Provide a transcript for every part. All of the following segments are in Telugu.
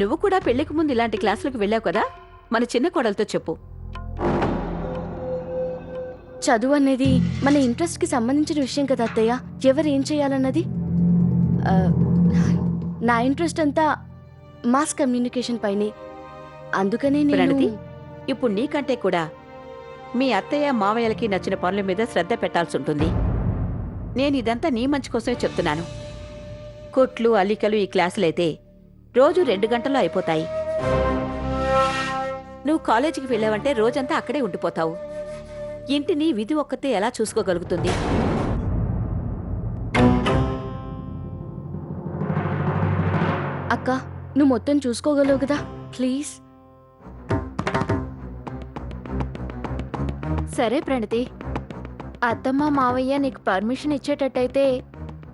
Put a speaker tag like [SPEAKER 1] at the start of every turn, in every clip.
[SPEAKER 1] నువ్వు కూడా పెళ్లికి ముందు ఇలాంటి క్లాసులకు వెళ్ళావు కదా, మన చిన్న కోడలతో చెప్పు.
[SPEAKER 2] చదువు అనేది మన ఇంట్రెస్ట్ కి సంబంధించిన విషయం కదా అత్తయ్య. ఎవరేం చేయాలన్నది నా ఇంట్రెస్ట్ అంతా మాస్ కమ్యూనికేషన్ పైనే. అందుకనే
[SPEAKER 1] ప్రణతి,
[SPEAKER 2] నేను
[SPEAKER 1] ఇప్పుడు నీకంటే కూడా మీ అత్తయ్య మావయ్యలకి నచ్చిన పనుల మీద శ్రద్ధ పెట్టాల్సి ఉంటుంది. నేను ఇదంతా నీ మంచి కోసమే చెప్తున్నాను. కుట్లు అల్లికలు ఈ క్లాసులైతే రోజు 2 గంటల్లో అయిపోతాయి. నువ్వు కాలేజీకి వెళ్ళావంటే రోజంతా అక్కడే ఉండిపోతావు. ఇంటిని విధి ఒక్కతే ఎలా చూసుకోగలుగుతుంది?
[SPEAKER 2] అక్క, నువ్వు మొత్తం చూసుకోగలవు కదా, ప్లీజ్.
[SPEAKER 3] సరే ప్రణతి, అత్తమ్మ మావయ్య నీకు పర్మిషన్ ఇచ్చేటట్టయితే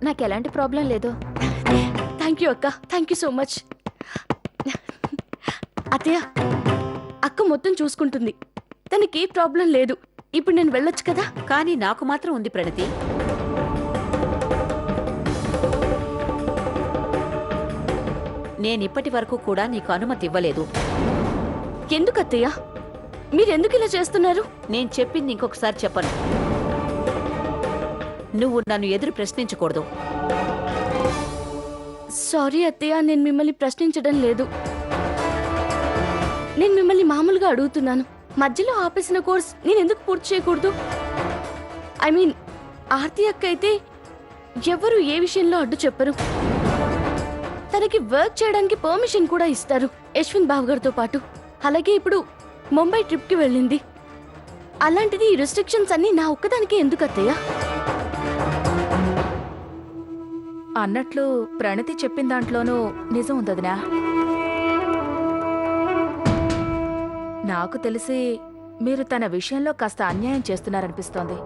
[SPEAKER 3] నాకెలాంటి ప్రాబ్లం లేదు.
[SPEAKER 2] థ్యాంక్ యూ అక్క, థ్యాంక్ యూ సో మచ్. అత్తయ్య, అక్క మొత్తం చూసుకుంటుంది, తనకి ఏ ప్రాబ్లం లేదు. ఇప్పుడు నేను వెళ్ళొచ్చు కదా?
[SPEAKER 1] కానీ నాకు మాత్రం ఉంది ప్రణతి. నేనిప్పటి వరకు కూడా నీకు అనుమతి ఇవ్వలేదు.
[SPEAKER 2] ఎందుకు అత్తయ్య? మీరెందుకు ఇలా చేస్తున్నారు?
[SPEAKER 1] నేను చెప్పింది ఇంకొకసారి చెప్పను. నువ్వు నన్ను ఎదురు ప్రశ్నించకూడదు.
[SPEAKER 2] సారీ అత్తయ్య, నేను మిమ్మల్ని ప్రశ్నించడం లేదు. నేను మిమ్మల్ని మామూలుగా అడుగుతున్నాను. మధ్యలో ఆపేసిన కోర్స్ నేను ఎందుకు పూర్తి చేయకూడదు? ఐ మీన్, ఆర్తి అక్క అయితే ఎవరు ఏ విషయంలో అడ్డు చెప్పరు. తనకి వర్క్ చేయడానికి పర్మిషన్ కూడా ఇస్తారు, యశ్వంత్ బాబు గారితో పాటు. అలాగే ఇప్పుడు ముంబై ట్రిప్కి వెళ్ళింది. అలాంటిది ఈ రెస్ట్రిక్షన్స్ అన్నీ నా ఒక్కదానికే ఎందుకు అత్తయ్య?
[SPEAKER 3] అన్నట్లు ప్రణతి చెప్పిన దాంట్లోనూ నిజం ఉందదినా. నాకు తెలిసి మీరు తన విషయంలో కాస్త అన్యాయం చేస్తున్నారనిపిస్తోంది.